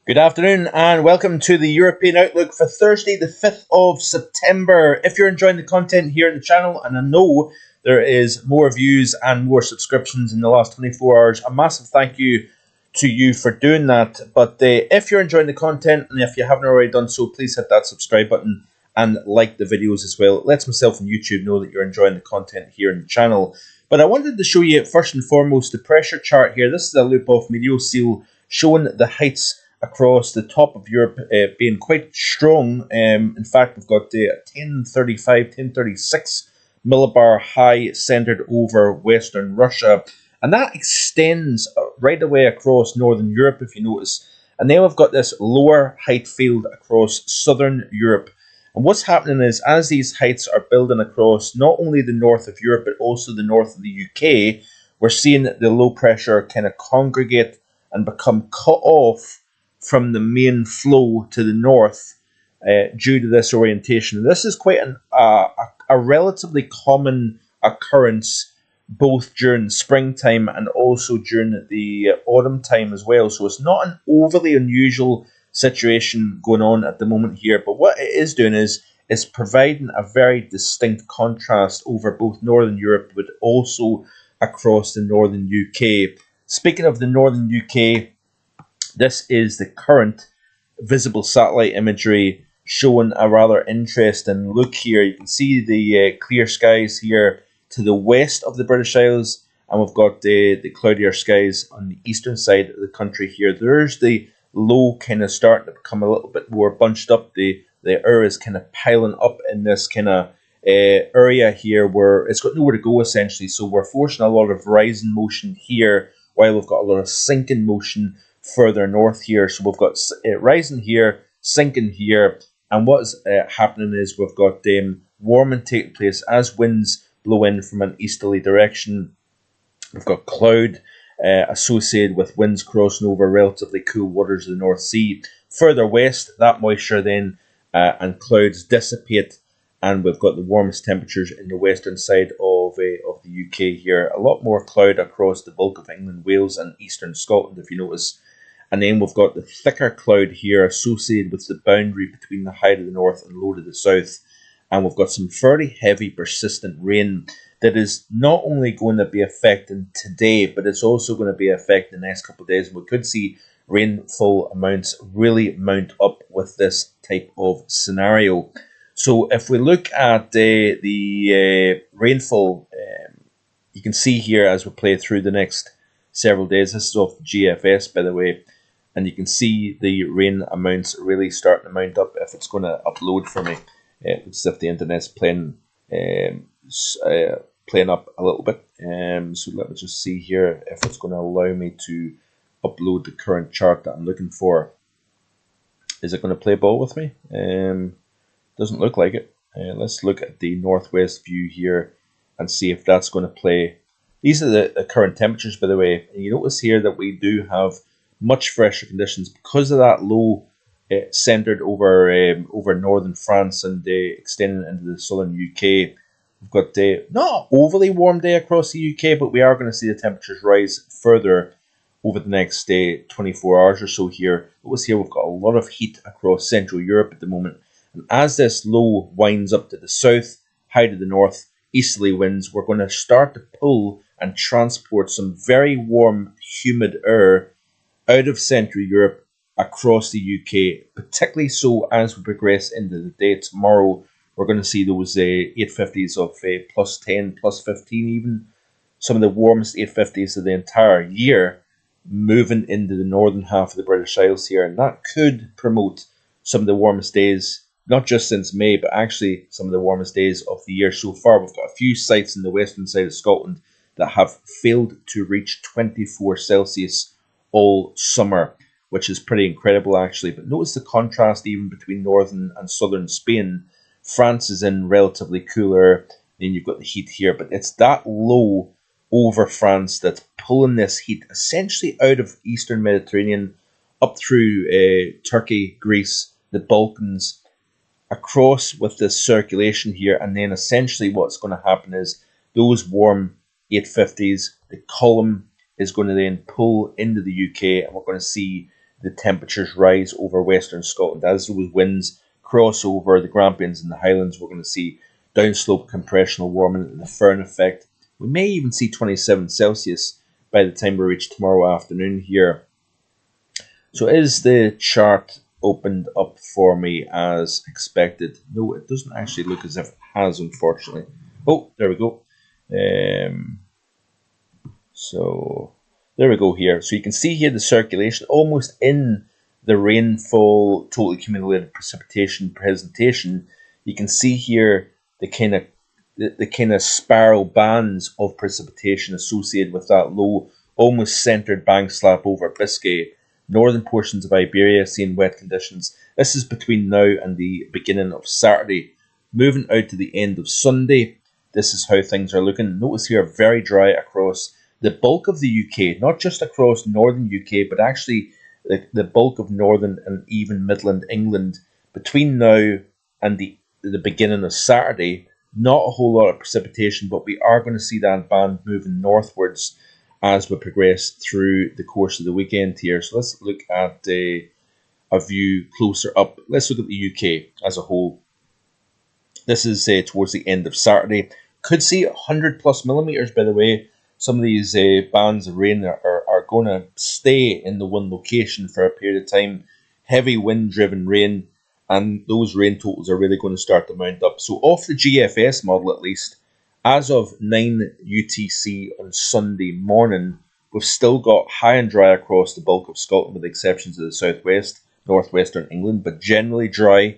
Good afternoon and welcome to the European Outlook for Thursday, the 5th of September. If you're enjoying the content here in the channel, and I know there is more views and more subscriptions in the last 24 hours, a massive thank you to you for doing that. But if you're enjoying the content and if you haven't already done so, please hit that subscribe button and like the videos as well. It lets myself and YouTube know that you're enjoying the content here in the channel. But I wanted to show you first and foremost the pressure chart here. This is a loop of medial seal showing the heights across the top of Europe being quite strong. In fact, we've got 1035, 1036 millibar high centered over Western Russia. And that extends right away across Northern Europe, if you notice. And then we've got this lower height field across Southern Europe. And what's happening is, as these heights are building across not only the north of Europe, but also the north of the UK, we're seeing the low pressure kind of congregate and become cut off from the main flow to the north due to this orientation. This is quite a relatively common occurrence both during springtime and also during the autumn time as well. So it's not an overly unusual situation going on at the moment here, but what it is doing is providing a very distinct contrast over both Northern Europe but also across the Northern UK. Speaking of the Northern UK, this is the current visible satellite imagery showing a rather interesting look here. You can see the clear skies here to the west of the British Isles, and we've got the cloudier skies on the eastern side of the country here. There's the low kind of starting to become a little bit more bunched up. The air is kind of piling up in this kind of area here where it's got nowhere to go essentially. So we're forcing a lot of rising motion here while we've got a lot of sinking motion further north here. So we've got rising here, sinking here, and what's happening is we've got warming taking place as winds blow in from an easterly direction. We've got cloud associated with winds crossing over relatively cool waters of the North Sea. Further west, that moisture then and clouds dissipate, and we've got the warmest temperatures in the western side of the UK here. A lot more cloud across the bulk of England, Wales, and eastern Scotland, if you notice. And then we've got the thicker cloud here associated with the boundary between the high to the north and low to the south. And we've got some fairly heavy persistent rain that is not only going to be affecting today, but it's also going to be affecting the next couple of days. We could see rainfall amounts really mount up with this type of scenario. So if we look at the rainfall, you can see here as we play through the next several days. This is off the GFS, by the way. And you can see the rain amounts really starting to mount up if it's going to upload for me. It's if the internet's playing up a little bit. So let me just see here if it's going to allow me to upload the current chart that I'm looking for. Is it going to play ball with me? Doesn't look like it. Let's look at the northwest view here and see if that's going to play. These are the current temperatures, by the way. And you notice here that we do have much fresher conditions because of that low centered over northern France and extending into the southern UK. We've got not overly warm day across the UK, but we are going to see the temperatures rise further over the next 24 hours or so here. Notice here we've got a lot of heat across Central Europe at the moment. And as this low winds up to the south, high to the north, easterly winds, we're going to start to pull and transport some very warm, humid air out of Central Europe across the UK, particularly so as we progress into the day tomorrow. We're going to see those 850s of plus 10, plus 15 even. Some of the warmest 850s of the entire year moving into the northern half of the British Isles here. And that could promote some of the warmest days, not just since May, but actually some of the warmest days of the year so far. We've got a few sites in the western side of Scotland that have failed to reach 24 Celsius all summer, which is pretty incredible actually. But notice the contrast even between northern and southern Spain. France is in relatively cooler, then you've got the heat here, but it's that low over France that's pulling this heat essentially out of eastern Mediterranean up through Turkey, Greece, the Balkans, across with this circulation here. And then essentially what's going to happen is those warm 850s, the column is going to then pull into the UK, and we're going to see the temperatures rise over Western Scotland. As those winds cross over the Grampians and the Highlands, we're going to see downslope compressional warming and the Föhn effect. We may even see 27 Celsius by the time we reach tomorrow afternoon here. So is the chart opened up for me as expected? No, it doesn't actually look as if it has, unfortunately. Oh, there we go. So there we go here. So you can see here the circulation almost in the rainfall total accumulated precipitation presentation. You can see here the kind of spiral bands of precipitation associated with that low, almost centered bank slap over Biscay. Northern portions of Iberia seeing wet conditions. This is between now and the beginning of Saturday. Moving out to the end of Sunday, this is how things are looking. Notice here, very dry across the bulk of the UK, not just across northern UK, but actually the bulk of northern and even Midland England. Between now and the beginning of Saturday, not a whole lot of precipitation, but we are going to see that band moving northwards as we progress through the course of the weekend here. So let's look at a view closer up. Let's look at the UK as a whole. This is towards the end of Saturday. Could see 100 plus millimetres, by the way. Some of these bands of rain are going to stay in the one location for a period of time. Heavy wind-driven rain, and those rain totals are really going to start to mount up. So off the GFS model at least, as of 9 UTC on Sunday morning, we've still got high and dry across the bulk of Scotland with the exceptions of the southwest, northwestern England, but generally dry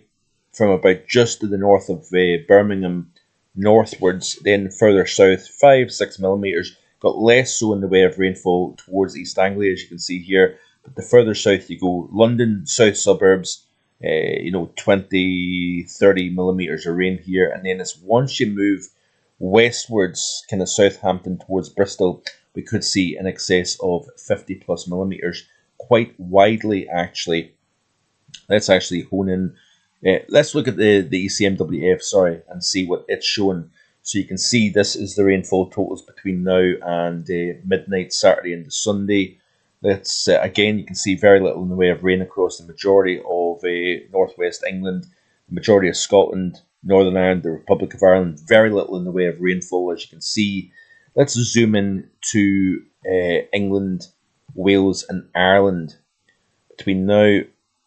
from about just to the north of Birmingham northwards, then further south, 5-6 millimetres. Got less so in the way of rainfall towards East Anglia, as you can see here, but the further south you go, London, south suburbs, 20-30 millimetres of rain here, and then it's once you move westwards, kind of Southampton towards Bristol, we could see in excess of 50 plus millimetres, quite widely actually. Let's actually hone in. Let's look at the ECMWF, and see what it's showing. So you can see this is the rainfall totals between now and midnight Saturday into Sunday. Let's again, you can see very little in the way of rain across the majority of northwest England, the majority of Scotland, Northern Ireland, the Republic of Ireland. Very little in the way of rainfall, as you can see. Let's zoom in to England, Wales and Ireland between now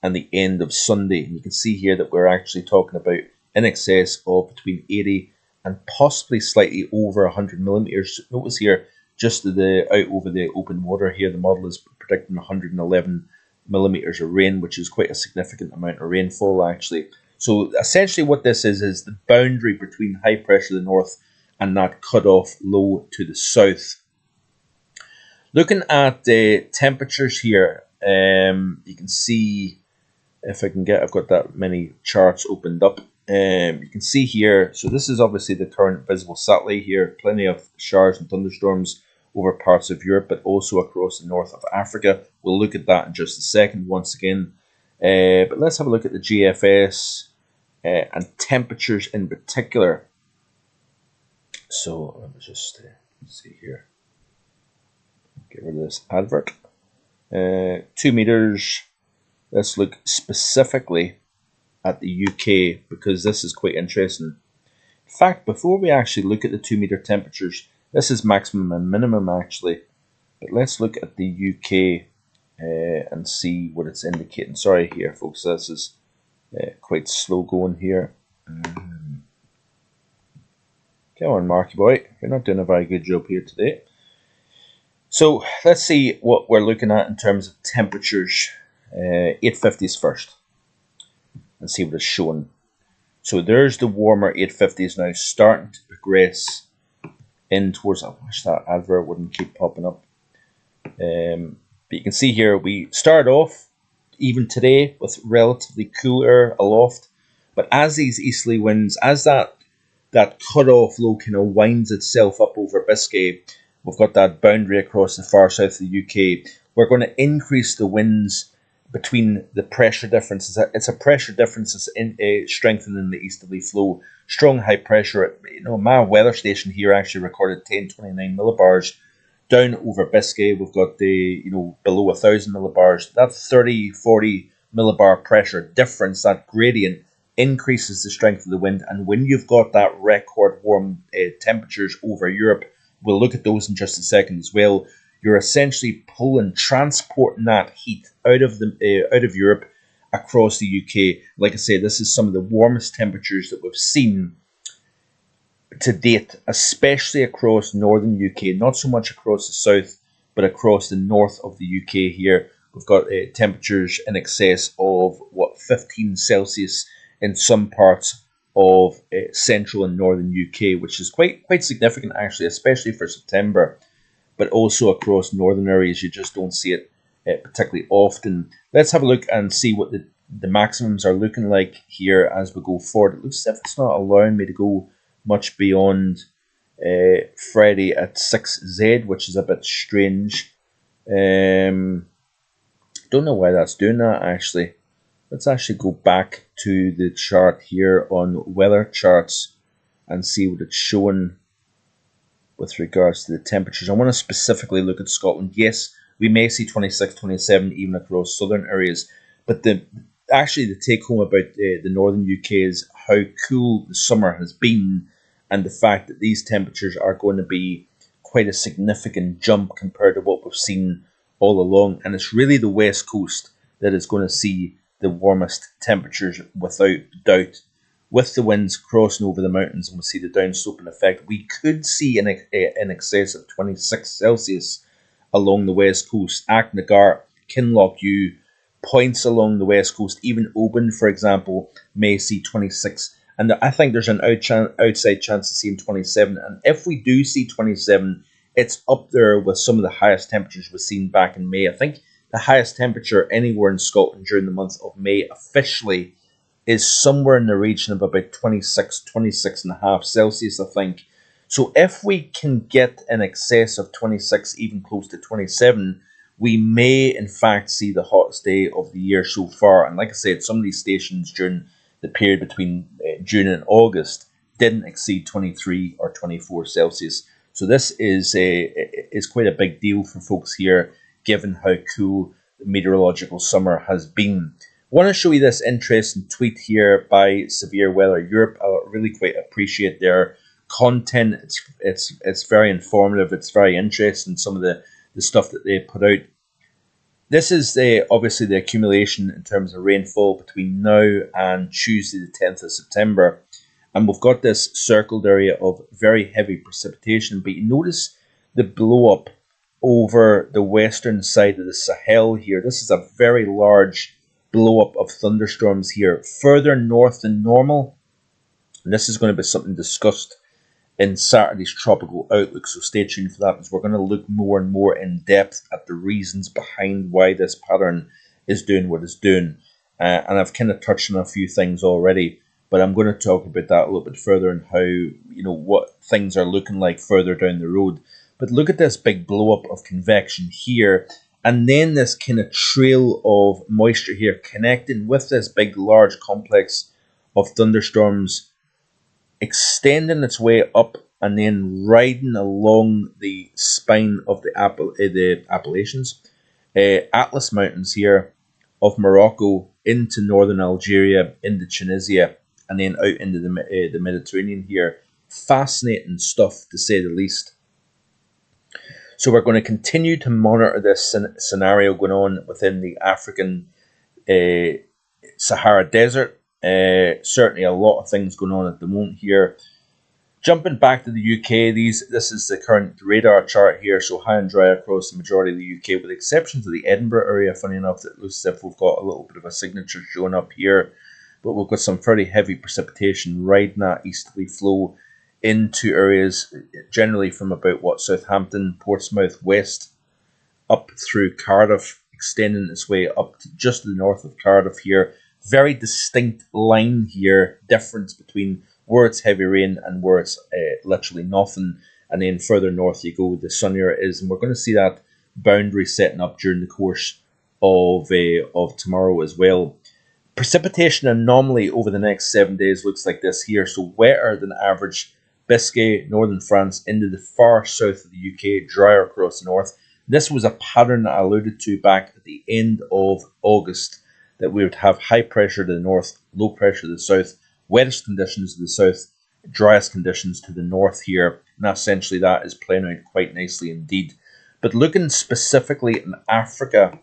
and the end of Sunday. And you can see here that we're actually talking about in excess of between 80 and possibly slightly over 100 millimetres. Notice here, just out over the open water here, the model is predicting 111 millimetres of rain, which is quite a significant amount of rainfall actually. So essentially what this is the boundary between high pressure to the north and that cut-off low to the south. Looking at the temperatures here, you can see, if I can get, I've got that many charts opened up. You can see here, so this is obviously the current visible satellite here, plenty of showers and thunderstorms over parts of Europe, but also across the north of Africa. We'll look at that in just a second once again. But let's have a look at the GFS and temperatures in particular. So let me just see here. Get rid of this advert. 2 meters. Let's look specifically at the UK because this is quite interesting. In fact, before we actually look at the 2 meter temperatures, this is maximum and minimum actually. But let's look at the UK and see what it's indicating. Sorry here, folks. This is quite slow going here. Come on, Marky boy. You're not doing a very good job here today. So let's see what we're looking at in terms of temperatures. 850s first. And see what it's showing. So there's the warmer 850s now starting to progress in towards. I wish that advert wouldn't keep popping up. But you can see here we start off even today with relatively cool air aloft. But as these easterly winds, as that cut-off low kind of winds itself up over Biscay, we've got that boundary across the far south of the UK. We're going to increase the winds between the pressure differences. It's a pressure difference that's strengthening the easterly flow. Strong high pressure. My weather station here actually recorded 1029 millibars Down over Biscay, we've got the, below 1,000 millibars. That 30, 40 millibar pressure difference, that gradient, increases the strength of the wind. And when you've got that record warm temperatures over Europe, we'll look at those in just a second as well. You're essentially transporting that heat out of Europe across the UK. Like I say, this is some of the warmest temperatures that we've seen to date, especially across northern UK, not so much across the south, but across the north of the UK here. We've got temperatures in excess of 15 Celsius in some parts of central and northern UK, which is quite significant actually, especially for September. But also across northern areas, you just don't see it particularly often. Let's have a look and see what the maximums are looking like here as we go forward. It looks as if it's not allowing me to go much beyond Friday at 6Z, which is a bit strange. Don't know why that's doing that actually. Let's actually go back to the chart here on weather charts and see what it's showing with regards to the temperatures. I want to specifically look at Scotland. Yes, we may see 26, 27 even across southern areas, but the take home about the northern UK is how cool the summer has been, and the fact that these temperatures are going to be quite a significant jump compared to what we've seen all along. And it's really the west coast that is going to see the warmest temperatures without doubt. With the winds crossing over the mountains, and we'll see the downsloping effect, we could see in excess of 26 Celsius along the west coast. Achnagar, Kinloch, points along the west coast, even Oban, for example, may see 26. And I think there's an outside chance of seeing 27. And if we do see 27, it's up there with some of the highest temperatures we've seen back in May. I think the highest temperature anywhere in Scotland during the month of May officially is somewhere in the region of about 26 and a half Celsius, I think. So if we can get in excess of 26, even close to 27, we may in fact see the hottest day of the year so far. And like I said, some of these stations during the period between June and August didn't exceed 23 or 24 Celsius. So this is quite a big deal for folks here, given how cool the meteorological summer has been. I want to show you this interesting tweet here by Severe Weather Europe. I really quite appreciate their content. It's very informative. It's very interesting, some of the stuff that they put out. This is obviously the accumulation in terms of rainfall between now and Tuesday the 10th of September. And we've got this circled area of very heavy precipitation. But you notice the blow up over the western side of the Sahel here. This is a very large blow up of thunderstorms here, further north than normal. And this is going to be something discussed in Saturday's Tropical Outlook, so stay tuned for that, because we're going to look more and more in depth at the reasons behind why this pattern is doing what it's doing. And I've kind of touched on a few things already, but I'm going to talk about that a little bit further and how, what things are looking like further down the road. But look at this big blow up of convection here, and then this kind of trail of moisture here connecting with this big, large complex of thunderstorms, extending its way up and then riding along the spine of the Appalachians, Atlas Mountains here of Morocco into northern Algeria, into Tunisia, and then out into the Mediterranean here. Fascinating stuff, to say the least. So we're going to continue to monitor this scenario going on within the African Sahara Desert. Certainly a lot of things going on at the moment here. Jumping back to the UK, this is the current radar chart here, so high and dry across the majority of the UK, with the exception to the Edinburgh area. Funny enough, that looks as if we've got a little bit of a signature showing up here, but we've got some fairly heavy precipitation riding that easterly flow into areas generally from about Southampton, Portsmouth west, up through Cardiff, extending its way up to just the north of Cardiff here. Very distinct line here, difference between where it's heavy rain and where it's literally nothing. And then further north you go, the sunnier it is. And we're going to see that boundary setting up during the course of tomorrow as well. Precipitation anomaly over the next 7 days looks like this here. So wetter than average Biscay, northern France, into the far south of the UK, drier across the north. This was a pattern that I alluded to back at the end of August, that we would have high pressure to the north, low pressure to the south, wettest conditions to the south, driest conditions to the north here. And essentially that is playing out quite nicely indeed. But looking specifically in Africa,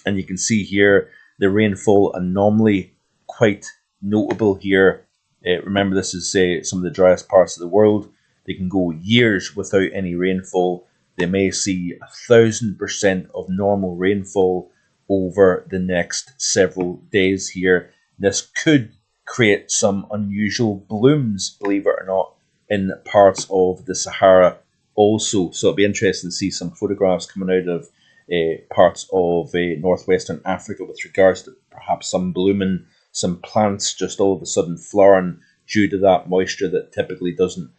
and you can see here the rainfall anomaly quite notable here. Remember, this is some of the driest parts of the world. They can go years without any rainfall. They may see 1,000% of normal rainfall over the next several days here. This could create some unusual blooms, believe it or not, in parts of the Sahara also. So it'll be interesting to see some photographs coming out of parts of northwestern Africa with regards to perhaps some blooming, some plants just all of a sudden flowering due to that moisture that typically doesn't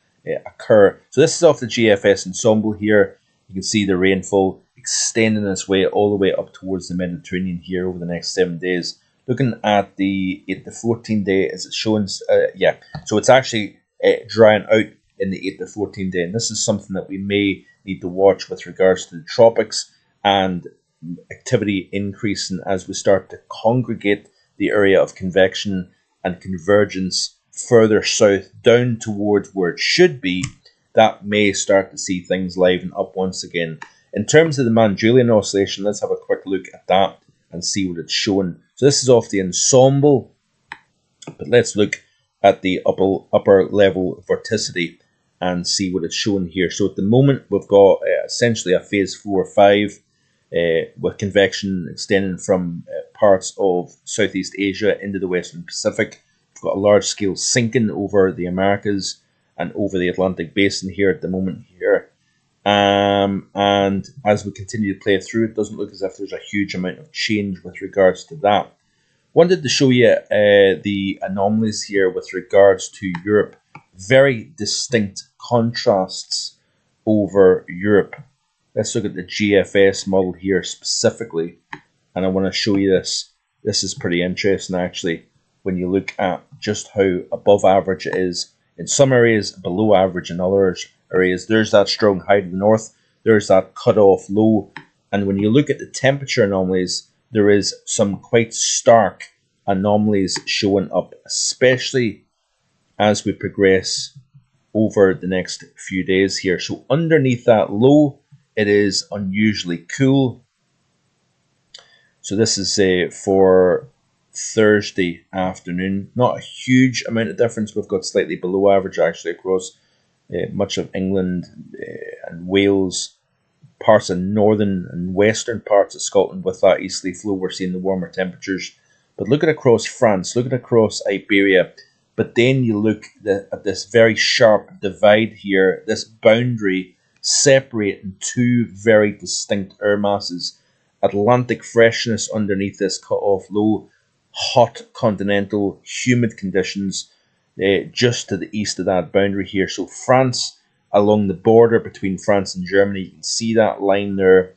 occur. So this is off the GFS ensemble here. You can see the rainfall extending its way all the way up towards the Mediterranean here over the next 7 days. Looking at the 8 to 14 day, as it's showing, so it's actually drying out in the 8 to 14 day, and this is something that we may need to watch with regards to the tropics and activity increasing as we start to congregate the area of convection and convergence further south down towards where it should be. That may start to see things liven up once again. In terms of the Manjulian oscillation, let's have a quick look at that and see what it's showing. So this is off the ensemble, but let's look at the upper level vorticity and see what it's showing here. So at the moment, we've got essentially a phase 4-5 with convection extending from parts of Southeast Asia into the Western Pacific. We've got a large scale sinking over the Americas and over the Atlantic Basin here at the moment here. And as we continue to play through, it doesn't look as if there's a huge amount of change with regards to that. Wanted to show you the anomalies here with regards to Europe. Very distinct contrasts over Europe. Let's look at the GFS model here specifically, and I want to show you this. This is pretty interesting actually, when you look at just how above average it is. In some areas, below average in other areas. There's that strong high to the north. There's that cut-off low. And when you look at the temperature anomalies, there is some quite stark anomalies showing up, especially as we progress over the next few days here. So underneath that low, it is unusually cool. So this is for Thursday afternoon. Not a huge amount of difference. We've got slightly below average actually across much of England and Wales, parts of northern and western parts of Scotland. With that easterly flow, we're seeing the warmer temperatures. But look at across France, look at across Iberia. But then you look at this very sharp divide here, this boundary separating two very distinct air masses. Atlantic freshness underneath this cut-off low, hot continental humid conditions just to the east of that boundary here. So France, along the border between France and Germany, you can see that line there.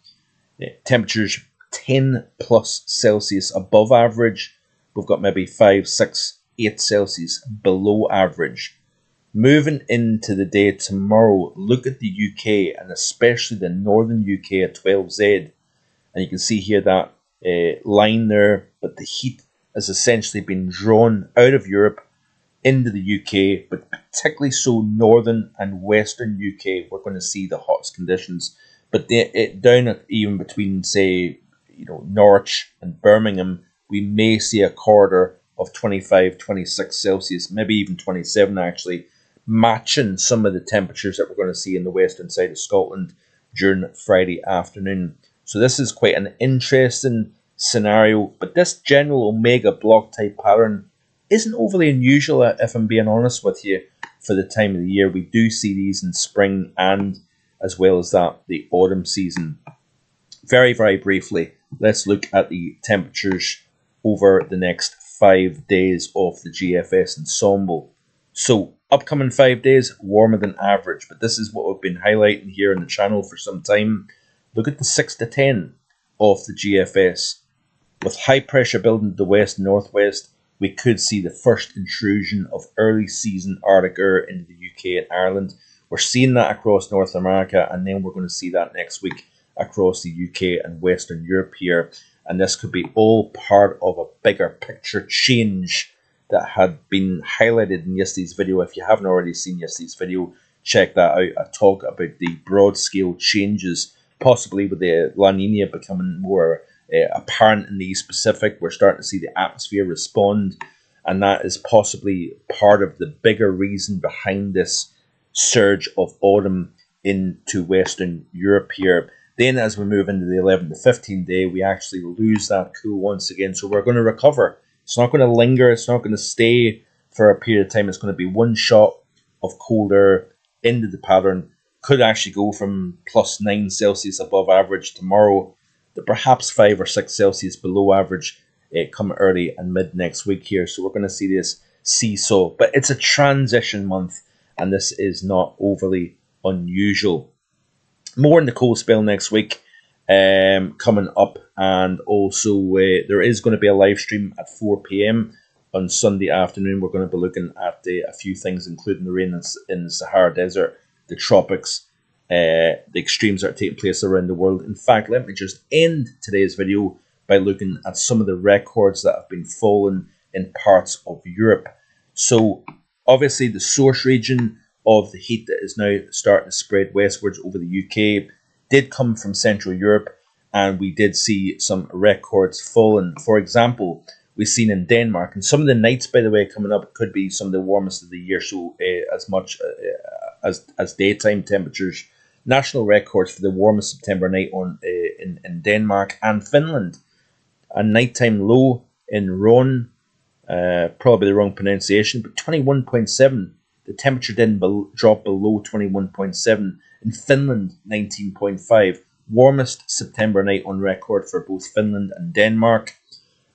Temperatures 10 plus Celsius above average. We've got maybe 5, 6, 8 Celsius below average. Moving into the day tomorrow, look at the UK and especially the northern UK at 12Z. And you can see here that line there, but the heat has essentially been drawn out of Europe into the UK, but particularly so northern and western UK, we're going to see the hottest conditions. But down at even between, say, Norwich and Birmingham, we may see a corridor of 25, 26 Celsius, maybe even 27 actually, matching some of the temperatures that we're going to see in the western side of Scotland during Friday afternoon. So this is quite an interesting scenario, but this general omega block type pattern isn't overly unusual, if I'm being honest with you, for the time of the year. We do see these in spring and as well as that the autumn season. Very, very briefly, let's look at the temperatures over the next 5 days of the GFS ensemble. So upcoming 5 days, warmer than average, but this is what we've been highlighting here on the channel for some time. Look at the 6 to 10 of the GFS. With high pressure building to the west and northwest, we could see the first intrusion of early season Arctic air into the UK and Ireland. We're seeing that across North America, and then we're going to see that next week across the UK and Western Europe here. And this could be all part of a bigger picture change that had been highlighted in yesterday's video. If you haven't already seen yesterday's video, check that out. I talk about the broad scale changes, possibly with the La Nina becoming more apparent in the East Pacific. We're starting to see the atmosphere respond, and that is possibly part of the bigger reason behind this surge of autumn into Western Europe here. Then as we move into the 11 to 15 day, we actually lose that cool once again. So we're going to recover. It's not going to linger. It's not going to stay for a period of time. It's going to be one shot of cold air into the pattern. Could actually go from +9 Celsius above average tomorrow to perhaps 5 or 6 Celsius below average come early and mid next week here. So we're going to see this seesaw. But it's a transition month, and this is not overly unusual. More in the cold spell next week coming up, and also there is going to be a live stream at 4 p.m. on Sunday afternoon. We're going to be looking at a few things, including the rain in the Sahara Desert, the tropics, the extremes that are taking place around the world. In fact, let me just end today's video by looking at some of the records that have been fallen in parts of Europe. So obviously the source region of the heat that is now starting to spread westwards over the UK did come from Central Europe, and we did see some records fallen. For example, we've seen in Denmark, and some of the nights, by the way, coming up could be some of the warmest of the year, so as much as daytime temperatures. National records for the warmest September night in Denmark and Finland. A nighttime low in Ron, probably the wrong pronunciation, but 21.7. The temperature didn't drop below 21.7. In Finland, 19.5. Warmest September night on record for both Finland and Denmark.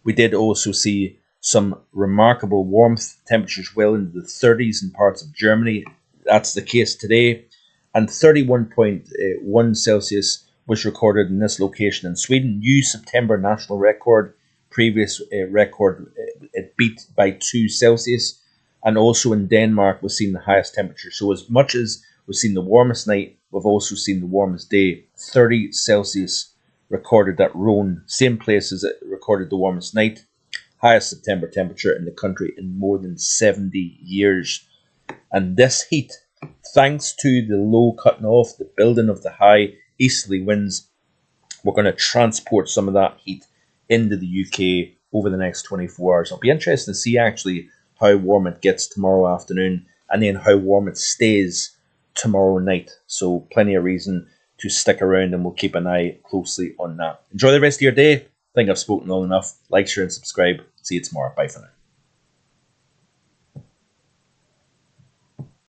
We did also see some remarkable warmth, temperatures well into the 30s in parts of Germany. That's the case today. And 31.1 Celsius was recorded in this location in Sweden. New September national record. Previous record, it beat by 2 Celsius. And also in Denmark, we've seen the highest temperature. So as much as we've seen the warmest night, we've also seen the warmest day. 30 Celsius recorded at Rhone, same place as it recorded the warmest night. Highest September temperature in the country in more than 70 years. And this heat, thanks to the low cutting off, the building of the high easterly winds, we're going to transport some of that heat into the UK over the next 24 hours. It'll be interesting to see actually how warm it gets tomorrow afternoon, and then how warm it stays tomorrow night. So plenty of reason to stick around, and we'll keep an eye closely on that. Enjoy the rest of your day. I think I've spoken long enough. Like, share, and subscribe. See you tomorrow. Bye for now.